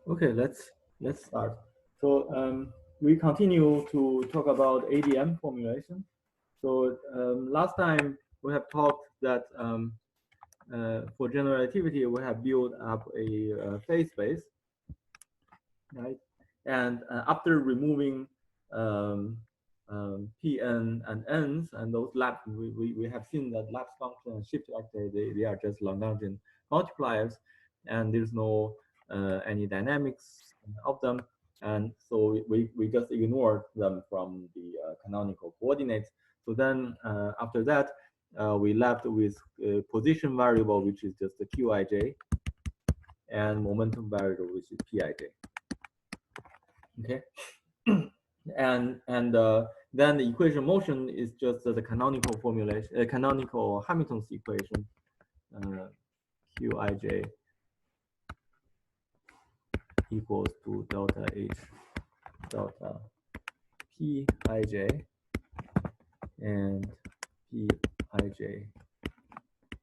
Okay, let's start. So we continue to talk about ADM formulation. So last time we have talked that for general relativity we have built up a phase space, right? And after removing Pn and n's and those labs, we have seen that labs function and shift vector they are just Lagrangian multipliers, and there's no any dynamics of them, and so we just ignored them from the canonical coordinates. So then after that we left with position variable, which is just the qij, and momentum variable, which is pij. Okay. and then the equation of motion is just the canonical formulation, canonical Hamilton's equation, Qij equals to delta H delta Pij and Pij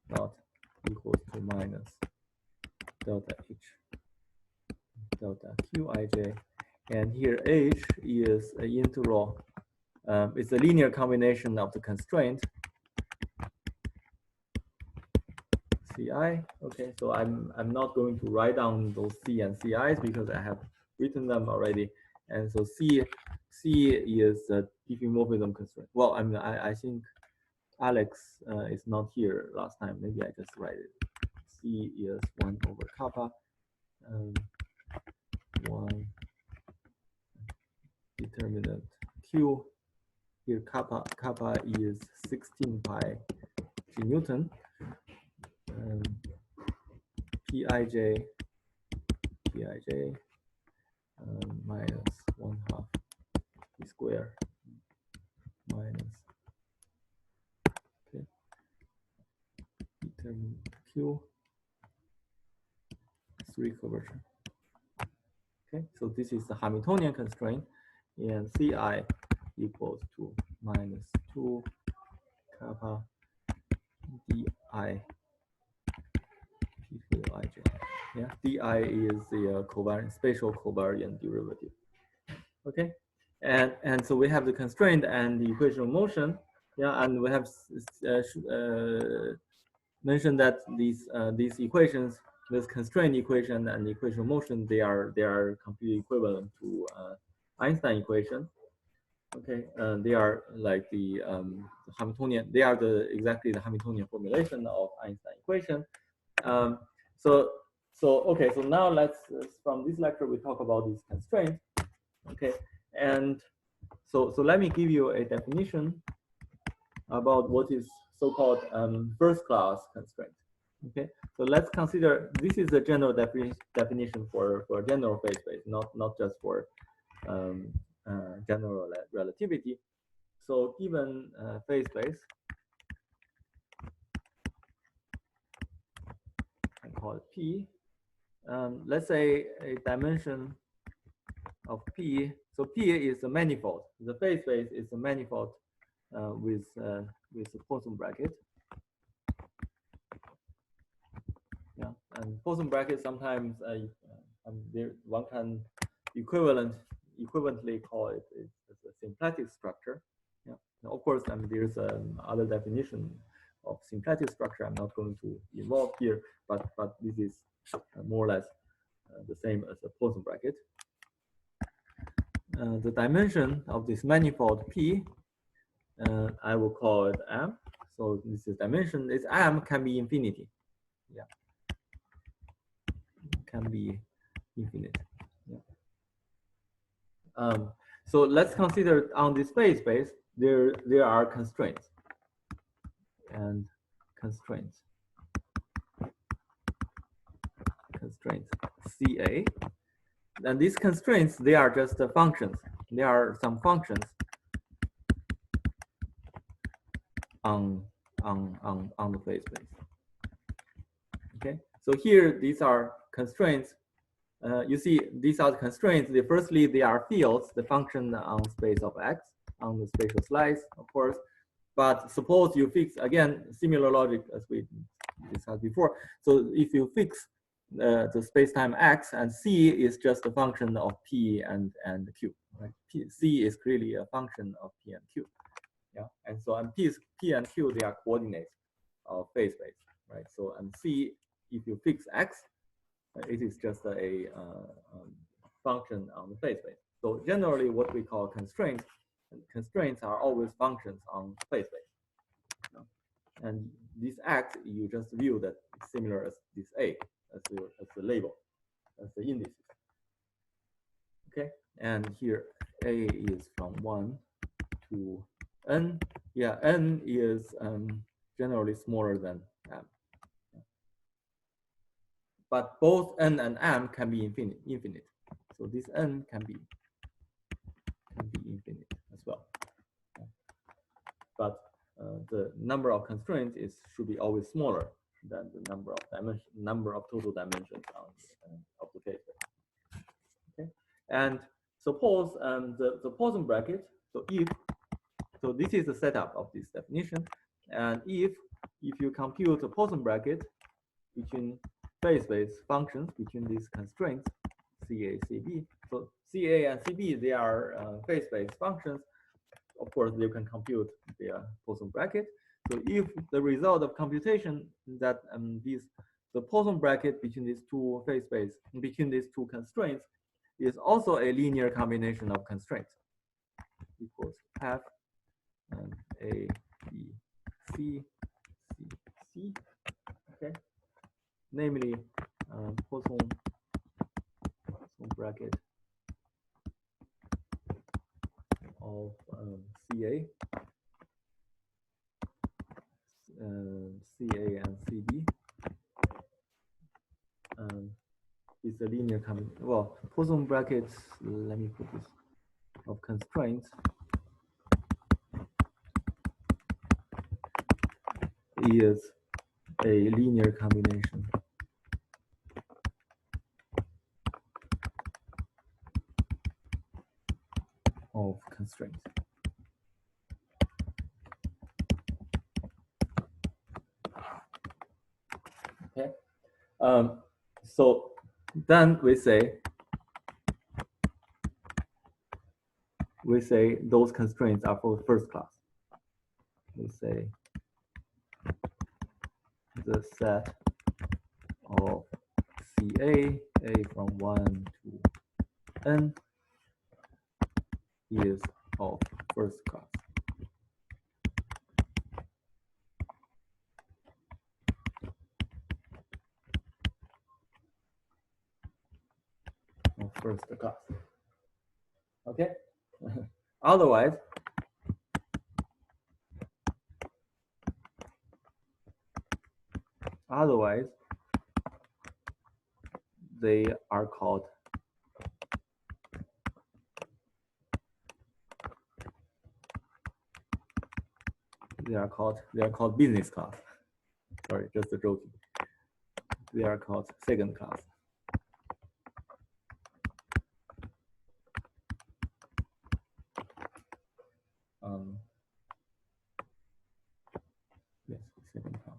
not equals to minus delta H delta Qij. And here H is an integral. It's a linear combination of the constraint Ci. Okay, so I'm not going to write down those C and Ci's because I have written them already. And so C is a diffeomorphism constraint. Well, I think Alex is not here last time. Maybe I just write it. C is 1 over kappa. 1 determinant Q. Here kappa is 16 pi g Newton. Pij minus 1/2 p square minus, okay, determinant Q 3 curvature. Okay, so this is the Hamiltonian constraint, and Ci equals to minus 2 kappa di Pij. Yeah, di is the covariant, spatial covariant derivative. Okay, and so we have the constraint and the equation of motion. Yeah, and we have mentioned that these equations, this constraint equation and the equation of motion, they are completely equivalent to Einstein equation. Okay, they are like the Hamiltonian. They are exactly the Hamiltonian formulation of Einstein equation. Okay, so now let's from this lecture we talk about these constraints. Okay, and so let me give you a definition about what is so-called first class constraint. Okay, so let's consider this is a general definition for general phase space, not just for general relativity. So given phase space, I call it P. Let's say a dimension of P. So P is a manifold. The phase space is a manifold with a Poisson bracket. Yeah, and Poisson bracket sometimes one can equivalently call it a symplectic structure. Yeah, now, of course, there's other definition of symplectic structure. I'm not going to involve here, but this is more or less the same as a Poisson bracket. The dimension of this manifold P, I will call it M. So this is dimension. This M can be infinity. Yeah, can be infinite. Yeah. So let's consider on this phase space there are constraints and constraints CA. And these constraints, they are just functions. There are some functions on the phase space. Okay, so here these are constraints. You see, these are the constraints. Firstly, they are fields, the function on space of X on the spatial slice, of course. But suppose you fix, again, similar logic as we discussed before. So if you fix the space-time X, and C is just a function of P and Q. Right? C is clearly a function of P and Q. Yeah, and so P and Q, they are coordinates of phase space, right? So and C, if you fix X, it is just a function on the phase space. So generally, what we call constraints are always functions on phase space. You know? And this X, you just view that it's similar as this A, as the label, as the indices. Okay, and here A is from 1 to N. Yeah, N is generally smaller than M. But both N and M can be infinite. So this N can be infinite as well. But the number of constraints should be always smaller than the number of total dimensions of the phase space. Okay, and suppose the Poisson bracket. So this is the setup of this definition, and if you compute the Poisson bracket between phase space functions between these constraints CA, CB. So CA and CB, they are phase space functions. Of course, you can compute their Poisson bracket. So if the result of computation that the Poisson bracket between these two phase space, between these two constraints, is also a linear combination of constraints equals F and A, B, C, C, C. Okay, namely Poisson bracket of CA, CA and CB is a linear combination. Well, Poisson brackets, let me put this, of constraints is a linear combination of constraints. Okay. So then we say those constraints are for first class. We say the set of CA, A from 1 to N, is of first class. Of first class. Okay. Otherwise, they are called business class. Sorry, just a joking. They are called second class. Yes, second class.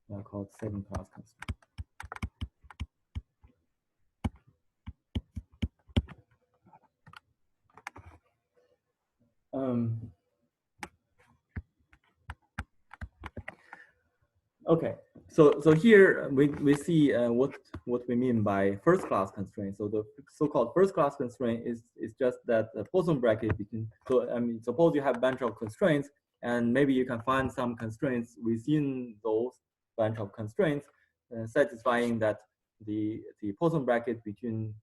They are called second class constraints. Okay, so here we see what we mean by first class constraint. So the so-called first class constraint is just that the Poisson bracket between. So I mean, suppose you have a bunch of constraints, and maybe you can find some constraints within those bunch of constraints, satisfying that the Poisson bracket between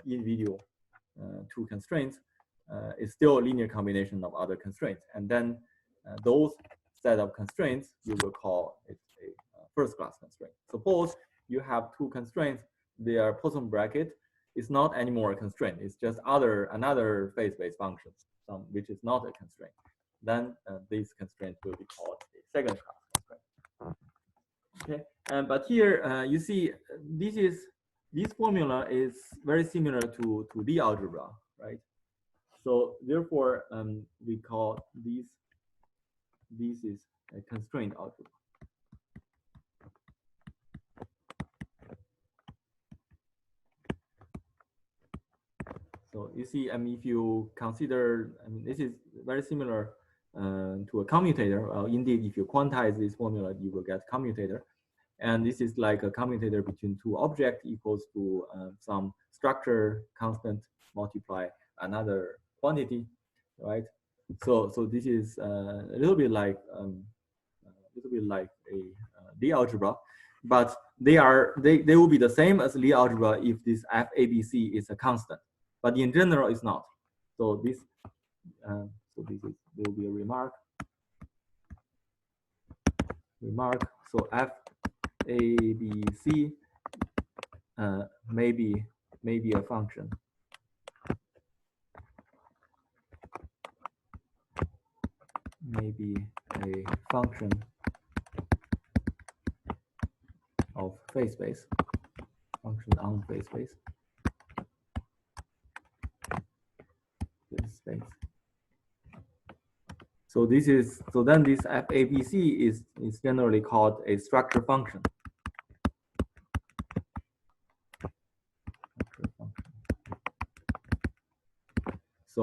individual two constraints is still a linear combination of other constraints, and then those set of constraints you will call it a first class constraint. Suppose you have two constraints, their Poisson bracket is not anymore a constraint, it's just another phase space function, which is not a constraint. Then these constraints will be called a second class constraint. Okay, but here you see this formula is very similar to Lie algebra, right? So therefore, we call this is a constraint algebra. you see, if you consider, this is very similar to a commutator. Indeed, if you quantize this formula, you will get commutator. And this is like a commutator between two objects equals to some structure constant multiply another quantity, right? So this is a little bit like a Lie algebra, but they will be the same as Lie algebra if this FABC is a constant, but in general it's not. So this there will be a remark. So FABC may be a function. Maybe a function of phase space, function on phase space. This space. So then this FABC is generally called a structure function. So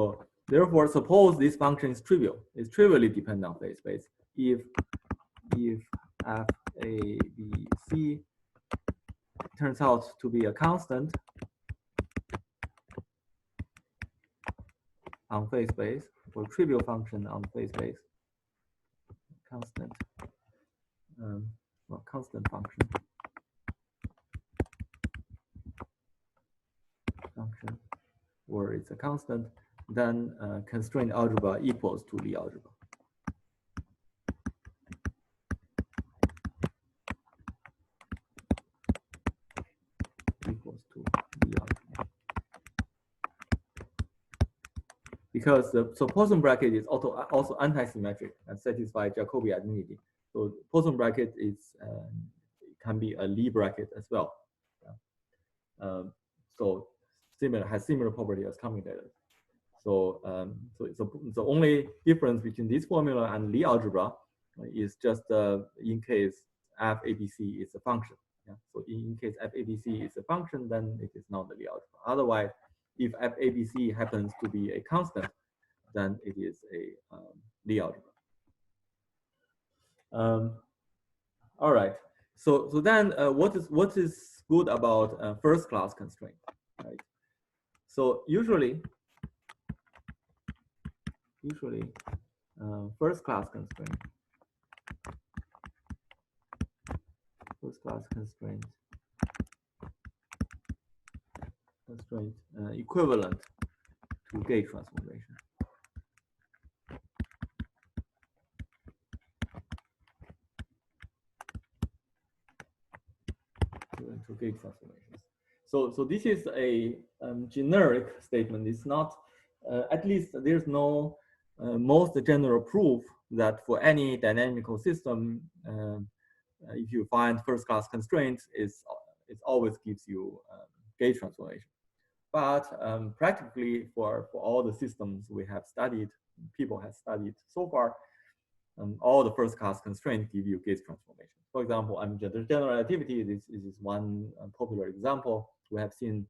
therefore, suppose this function is trivial. It's trivially dependent on phase space. If FABC turns out to be a constant on phase space, or trivial function on phase space, constant, constant function, or it's a constant, then constraint algebra equals to Lie algebra. Equals to Lie algebra. Because the Poisson bracket is also anti-symmetric and satisfies Jacobi identity. So Poisson bracket can be a Lie bracket as well. Yeah. So has similar property as commutators. So the only difference between this formula and Lie algebra is just in case FABC is a function. Yeah? So in case FABC is a function, then it is not the Lie algebra. Otherwise, if FABC happens to be a constant, then it is a Lie algebra. All right. So then what is good about first class constraint, right? So usually first class constraint equivalent to gauge transformation. To gauge transformations. So this is a generic statement. It's not, at least there's no most general proof that for any dynamical system, if you find first class constraints, it always gives you gauge transformation. But practically for all the systems we have studied, people have studied so far, all the first class constraints give you gauge transformation. For example, general relativity. This is one popular example. We have seen,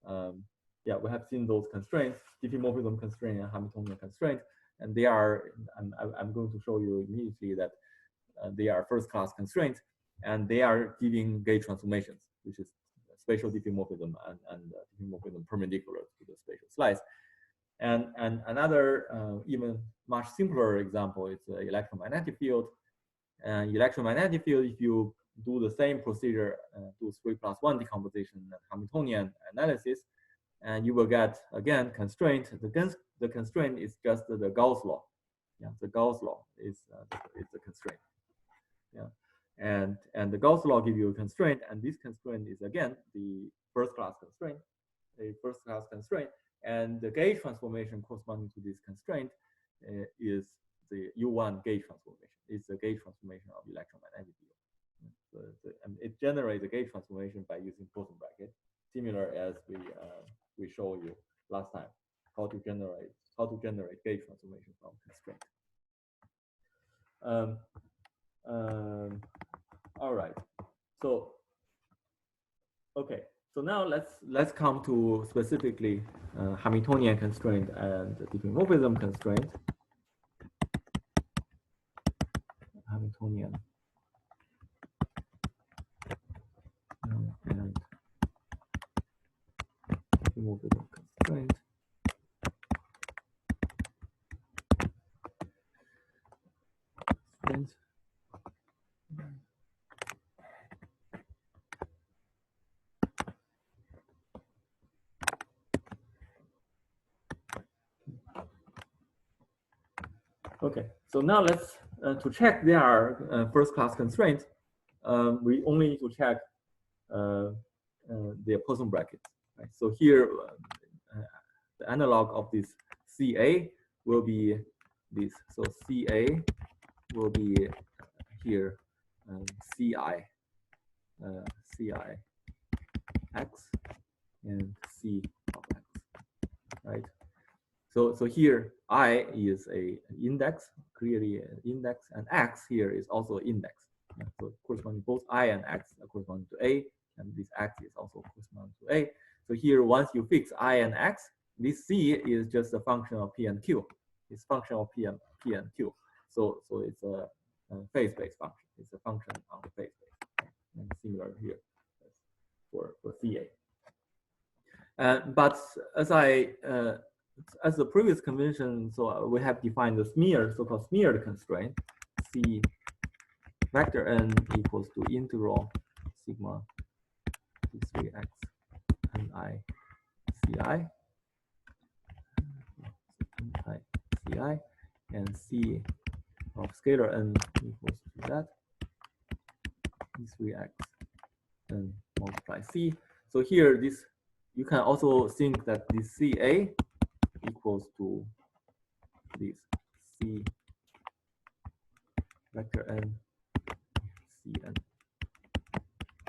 we have seen those constraints: diffeomorphism constraint and Hamiltonian constraint, and they are. I'm going to show you immediately that they are first class constraints, and they are giving gauge transformations, which is spatial diffeomorphism and diffeomorphism perpendicular to the spatial slice. And another even much simpler example is the electromagnetic field. Electromagnetic field, if you do the same procedure, do 3+1 decomposition and Hamiltonian analysis, and you will get again constraint. The constraint is just the Gauss law. Yeah, the Gauss law is the constraint. Yeah, and the Gauss law gives you a constraint, and this constraint is again the first class constraint, and the gauge transformation corresponding to this constraint is the U1 gauge transformation. It's the gauge transformation of electromagnetic field. It generates a gauge transformation by using Poisson bracket, similar as we showed you last time, how to generate gauge transformation from constraint. All right. So okay. So now let's come to specifically Hamiltonian constraint and diffeomorphism constraint. Hamiltonian and diffeomorphism constraint. Okay, so now let's to check their first-class constraints. We only need to check their Poisson brackets. Right? So here, the analog of this CA will be this. So CA will be here CI, CI X and C of X, right? So here I is a index, clearly an index, and X here is also an index. Yeah, so corresponding both I and X are corresponding to A, and this X is also corresponding to A. So here, once you fix I and X, this C is just a function of P and Q. It's function of P and Q. So it's a phase-based function. It's a function on the phase space. And similar here for CA. But as the previous convention, so we have defined the smear, so-called smeared constraint. C vector n equals to integral sigma d3x n I ci and C of scalar n equals to that d3x and multiply C. So here, this you can also think that this CA equals to this C vector n Cn.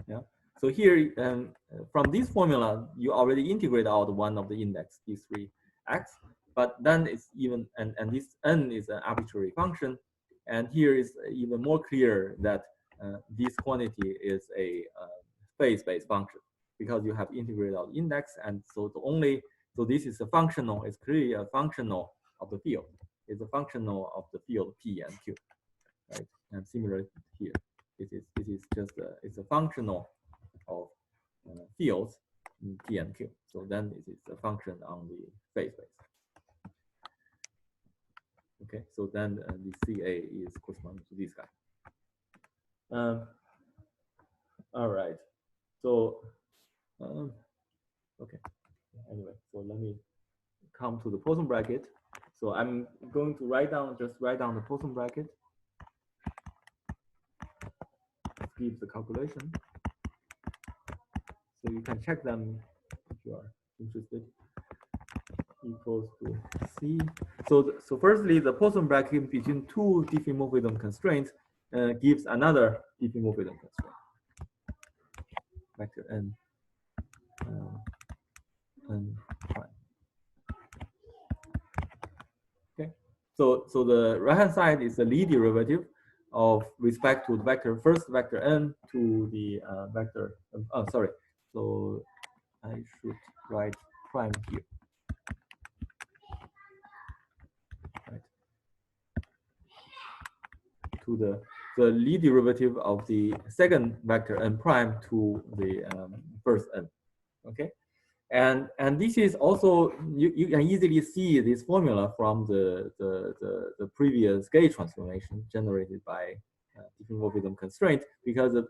Yeah. So here, from this formula, you already integrate out one of the index d3x, but then it's even and this n is an arbitrary function, and here is even more clear that this quantity is a phase-based function because you have integrated out index, and so this is a functional. It's clearly a functional of the field. It's a functional of the field P and Q, right? And similar here, it is just it's a functional of fields in P and Q. So then it is a function on the phase space. Okay, so then the CA is corresponding to this guy. All right. So okay. Anyway, so let me come to the Poisson bracket. So I'm going to write down the Poisson bracket. Give the calculation. So you can check them if you are interested. Equals to C. So firstly, the Poisson bracket between two diffeomorphism constraints gives another diffeomorphism constraint. Vector n prime. Okay. So the right hand side is the Lie derivative of respect to the vector first vector n to the vector. Oh, sorry. So I should write prime here. Right. To the Lie derivative of the second vector n prime to the first n. Okay. And this is also you can easily see this formula from the previous gauge transformation generated by diffeomorphism constraint, because the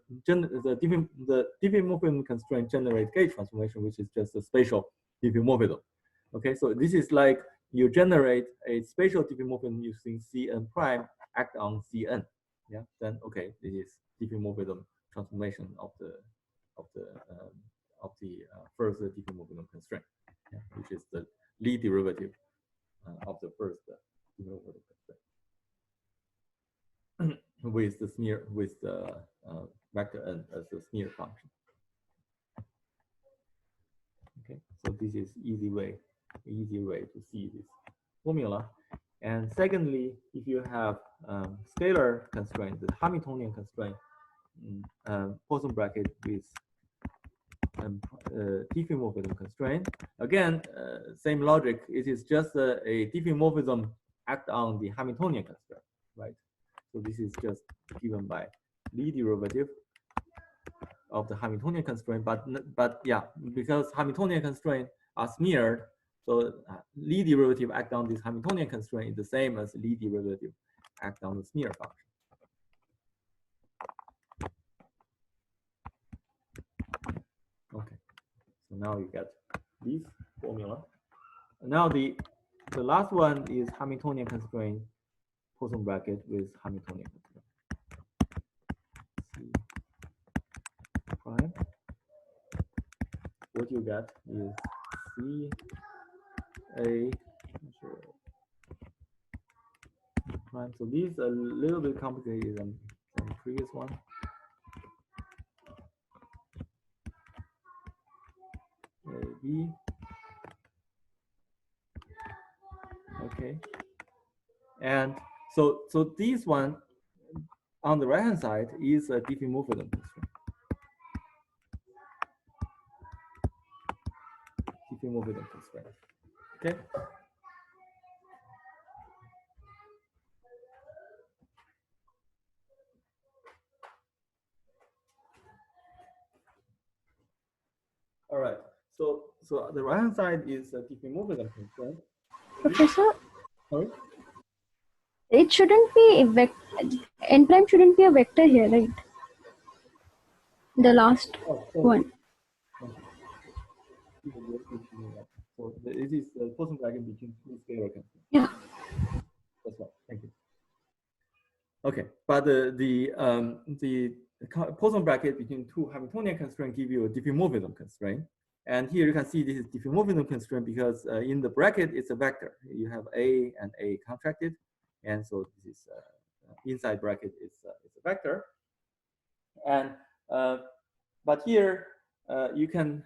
diffeomorphism constraint generates gauge transformation, which is just a spatial diffeomorphism. Okay, so this is like you generate a spatial diffeomorphism using Cn prime act on Cn. Yeah, then okay, this is diffeomorphism transformation of the first diffeomorphism constraint, yeah, which is the Lie derivative of the first diffeomorphism constraint with the smear with the vector n as the smear function. Okay, so this is easy way to see this formula. And secondly, if you have scalar constraint, the Hamiltonian constraint, Poisson bracket with diffeomorphism constraint. Again, same logic. It is just a diffeomorphism act on the Hamiltonian constraint, right? So this is just given by Lie derivative of the Hamiltonian constraint, but yeah, because Hamiltonian constraint are smeared, so Lie derivative act on this Hamiltonian constraint is the same as Lie derivative act on the smear function. Okay, so now you get this formula. Now the last one is Hamiltonian constraint Poisson bracket with Hamiltonian constraint. C prime. What you get is C A prime. So these are a little bit complicated than the previous one. B. Okay. And so this one on the right hand side is a diffeomorphism constraint. Diffeomorphism constraint. Okay. All right. So the right hand side is a diffeomorphism constraint. Professor? Sorry? It shouldn't be a vector. N prime shouldn't be a vector here, right? The last one. So it is the Poisson bracket between two scalar constraints. Yeah. That's right. Thank you. Okay, but the Poisson bracket between two Hamiltonian constraints give you a diffeomorphism constraint. And here you can see this is diffeomorphism constraint because in the bracket it's a vector. You have A and A contracted, and so this is inside bracket is a vector. And but here you can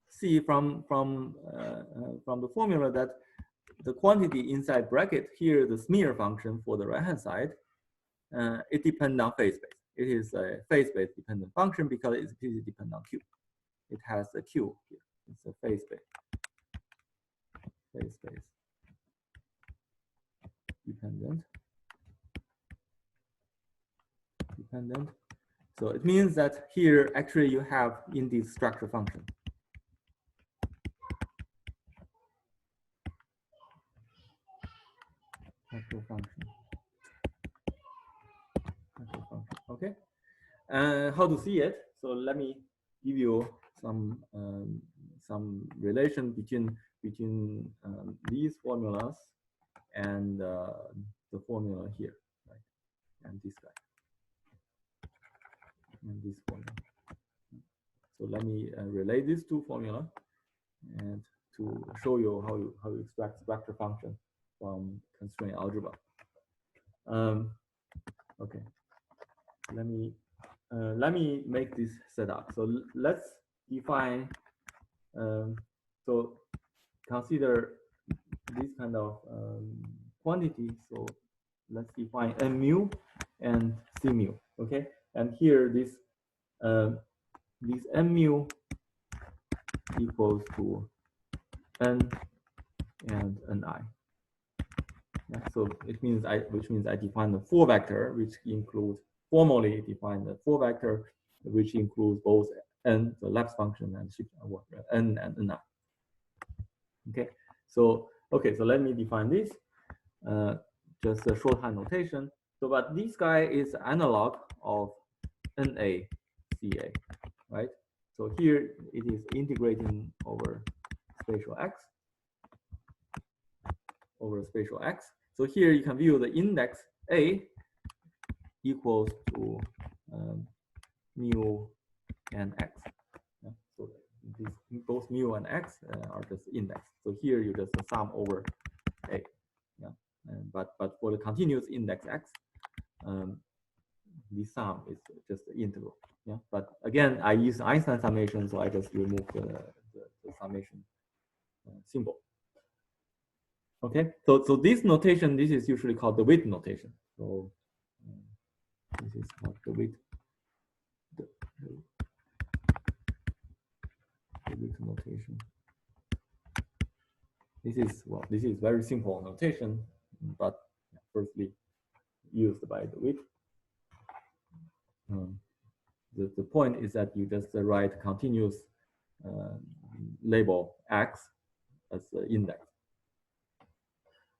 see from the formula that the quantity inside bracket here, the smear function for the right hand side, it depends on phase space. It is a phase space dependent function because it is dependent on Q. It has a Q here. It's a phase space. Phase space dependent. So it means that here actually you have in this structure function. Structure function. Okay. How to see it? So let me give you some relation between these formulas and the formula here, right? And this guy and this formula. So let me relate these two formula and to show you how you extract structure function from constraint algebra. Okay. Let me make this setup. So let's define. So consider this kind of quantity. So let's define n mu and c mu. Okay, and here this n mu equals to n and ni. Yeah, so it means which means I define the 4 vector, which includes formally define the 4 vector, which includes both n, the lapse function, and shift n and ni. Okay, so let me define this. Just a shorthand notation. So, but this guy is analog of NA CA, right? So here it is integrating over spatial x. So here you can view the index A equals to mu and x. Yeah, so these, both mu and x are just index. So here you just sum over A. Yeah, but for the continuous index x, the sum is just the integral. Yeah, but again, I use Einstein summation, so I just remove the summation symbol. Okay, so this notation, this is usually called the weight notation. So this is called the weight. notation. This is very simple notation, but firstly used by the width. The point is that you just write continuous label x as the index.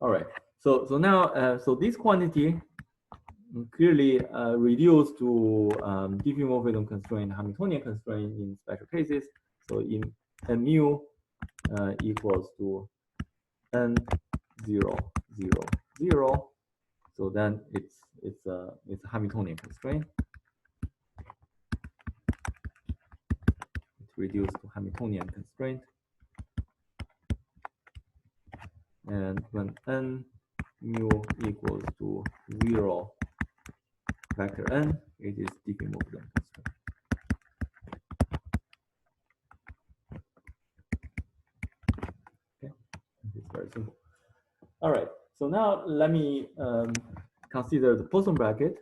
All right. So now so this quantity clearly reduced to diffeomorphism constraint, Hamiltonian constraint in special cases. So in n mu equals to n 0 0 0. So then it's a Hamiltonian constraint. It's reduced to Hamiltonian constraint. And when n mu equals to 0 vector n, it is diffeomorphism constraint. Okay, it's very simple. All right, so now let me consider the Poisson bracket.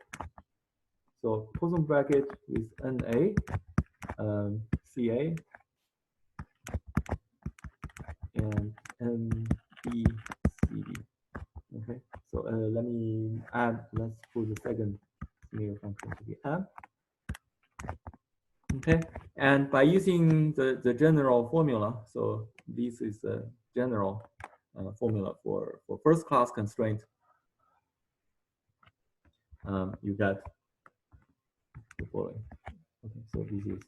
So Poisson bracket with NA, CA, and NB, CD. Okay, so let me add, let's put the second smear function to be M. Okay, and by using the general formula, so this is a general formula for first class constraint, you get the following. Okay, so this is,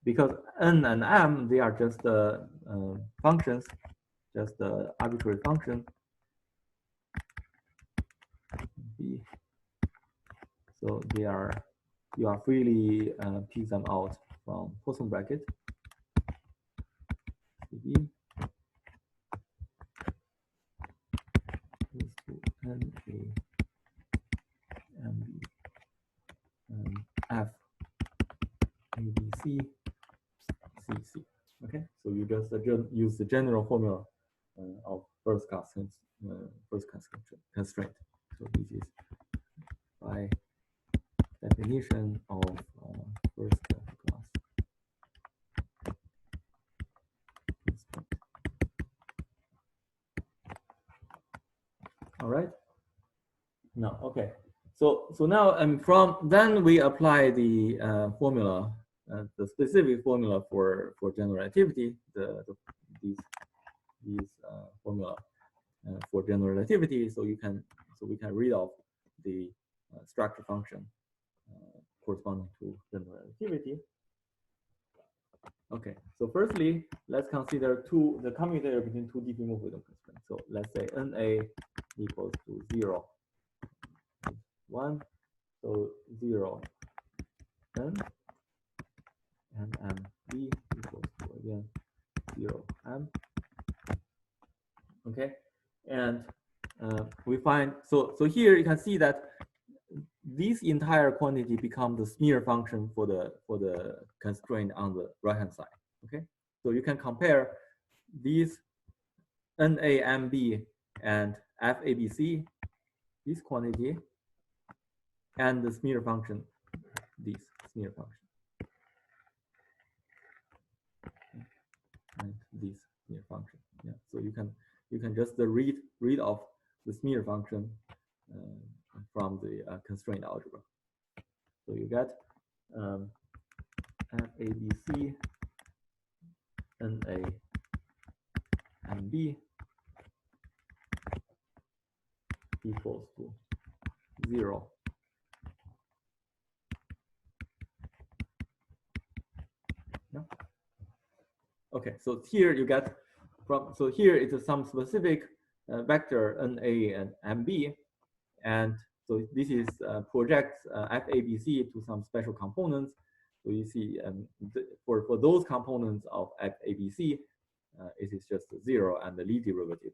because n and m, they are just functions, just the arbitrary function. B. So they are, you are freely pick them out from Poisson bracket. B is to n a m b f a b c c c. Okay, so you just use the general formula of first class constraint. So this is by definition of first class constraint. All right. No, okay. So now from then we apply the formula, the specific formula for general relativity, these formula for general relativity. So we can read off the structure function corresponding to general relativity. Okay, so firstly, let's consider the commutator between two diffeomorphism constraints. So let's say NA equals to 0, 1, so 0, n, and MB equals to, again, 0, m. Okay, and we find, so here you can see that this entire quantity becomes the smear function for the constraint on the right hand side. Okay, so you can compare these NAMB and FABC, this quantity, and the smear function, this smear function, and this smear function. Yeah, so you can just read off the smear function from the constraint algebra. So you get FABC NA and B equals to 0. Yeah. Okay, so here you get from, so here it's some specific vector NA and MB, and so this is projects FABC to some special components. So you see for those components of FABC, it is just 0 and the Lie derivative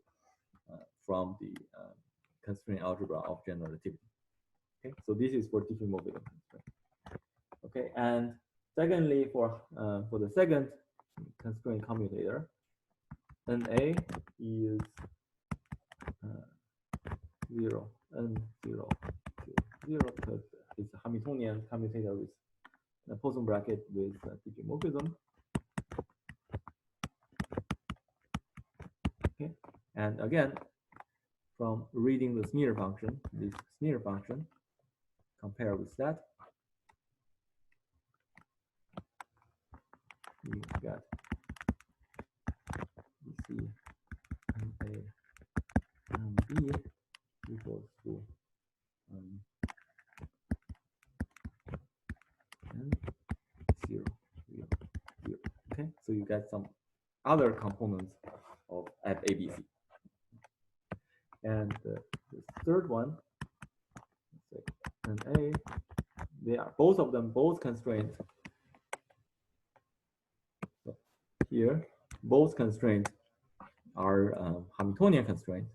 from the constraint algebra of general relativity. Okay, so this is for diffeomorphism constraint. Okay, and secondly, for the second constraint commutator, NA is 0, n 0, 0, because it's a Hamiltonian commutator with a Poisson bracket with diffeomorphism. And again, from reading the smear function, this smear function, compare with that, you get C and A and B equals to and 0, 0, 0. Okay, so you get some other components of FABC. And the third one, and A, they are both of them both constrained. So here, both constraints are Hamiltonian constraints.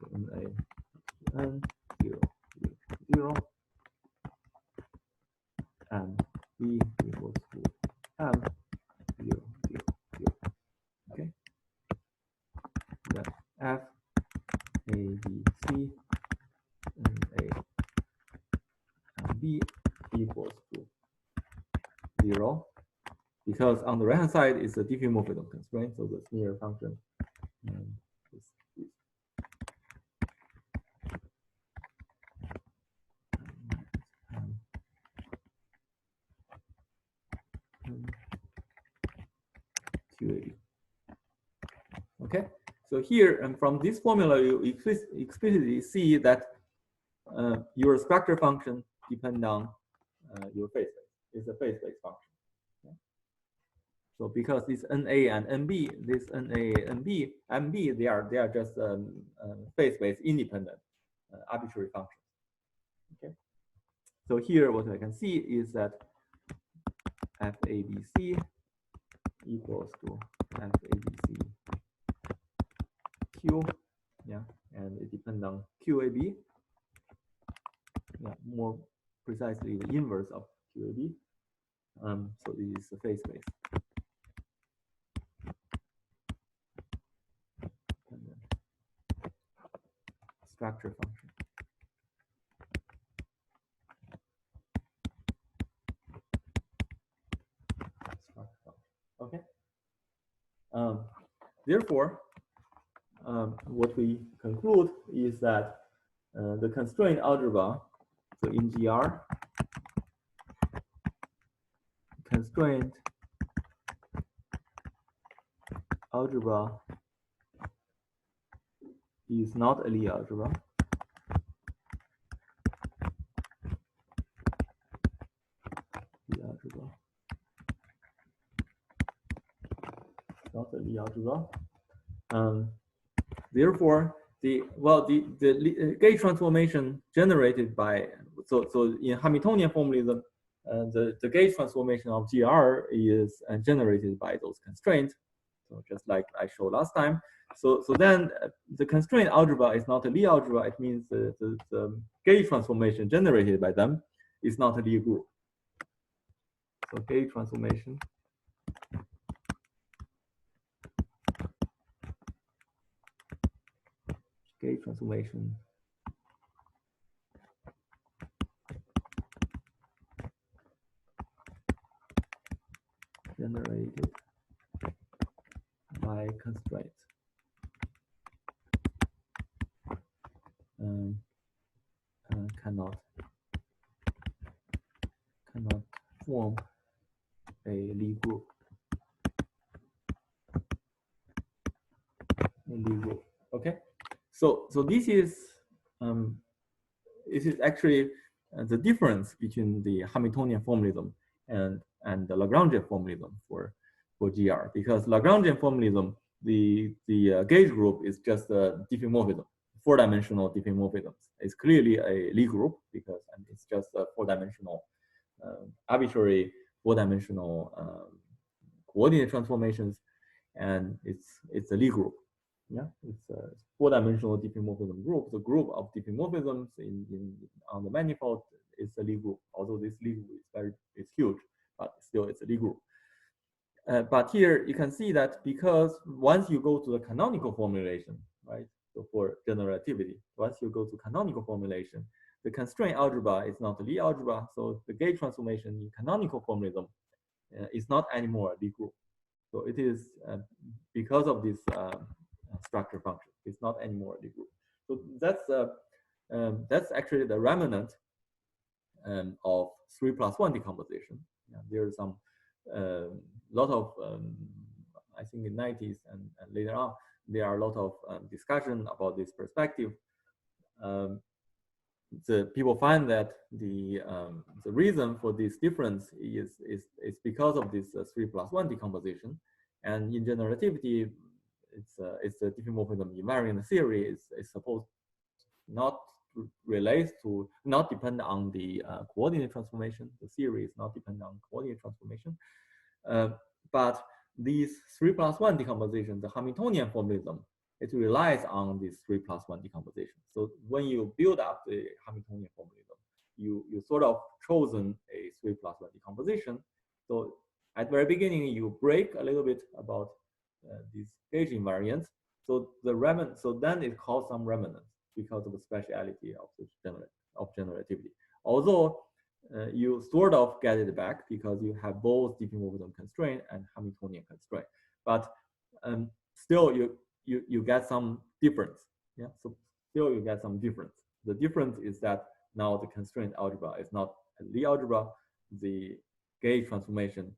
So A n 0, 0, 0, and B equals to m 0, 0, 0. Okay, then F A B C and A and B equals to 0, because on the right hand side is the diffeomorphism constraint, so the smear function is 280. Okay, so here and from this formula you explicitly see that your structure function depends on your phase space. It's a phase space function. Okay? So because this NA and NB, this NA and MB, they are just phase space independent arbitrary functions. Okay. So here what I can see is that FABC equals to FABC Q, yeah, and it depends on QAB. Yeah, more precisely the inverse of QAB. So this is the phase space. And then structure function. Structure function. Okay. Therefore, what we conclude is that the constraint algebra, so in GR, constraint algebra is not a Lie algebra. Lie algebra. Not a Lie algebra. Therefore, the gauge transformation generated by so in Hamiltonian formalism, the gauge transformation of GR is generated by those constraints. So just like I showed last time. So then the constraint algebra is not a Lie algebra. It means the gauge transformation generated by them is not a Lie group. So gauge transformation generated by constraints cannot form a Lie group. Okay, so this is actually the difference between the Hamiltonian formalism and the Lagrangian formalism for GR, because Lagrangian formalism, the gauge group is just a diffeomorphism, four-dimensional diffeomorphism. It's clearly a Lie group because it's just a four-dimensional arbitrary four-dimensional coordinate transformations, and it's a Lie group. Yeah, it's a four-dimensional diffeomorphism group. The group of diffeomorphisms on the manifold is a Lie group. Although this Lie group is huge, but still it's a Lie group. But here you can see that because once you go to the canonical formulation, right? So for general relativity, once you go to canonical formulation, the constraint algebra is not a Lie algebra. So the gauge transformation in canonical formalism is not anymore a Lie group. So it is because of this structure function. It's not anymore a Lie group. So that's actually the remnant of 3+1 decomposition. Yeah, there's some lot of I think in the 90s and later on there are a lot of discussion about this perspective. The people find that the reason for this difference is because of this 3+1 decomposition, and in general relativity, it's a diffeomorphism invariant theory is supposed not depend on the coordinate transformation. The theory is not dependent on coordinate transformation, but these 3+1 decomposition, the Hamiltonian formalism, it relies on this 3+1 decomposition. So when you build up the Hamiltonian formalism, you sort of chosen a 3+1 decomposition. So at the very beginning, you break a little bit about these gauge invariants. So then it caused some remnants because of the speciality of the general relativity. Although you sort of get it back because you have both diffeomorphism constraint and Hamiltonian constraint, but still you get some difference. Yeah, so still you get some difference. The difference is that now the constraint algebra is not a Lie algebra. The gauge transformation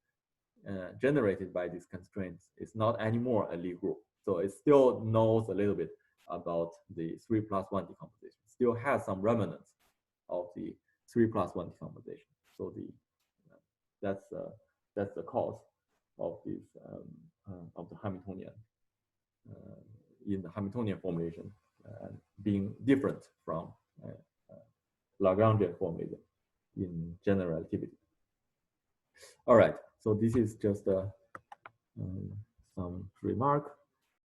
generated by these constraints is not anymore a Lie group. So it still knows a little bit about the 3+1 decomposition. Still has some remnants of the 3+1 decomposition. So that's the cause of this of the Hamiltonian in the Hamiltonian formulation being different from Lagrangian formalism in general relativity. All right, so this is just some remark.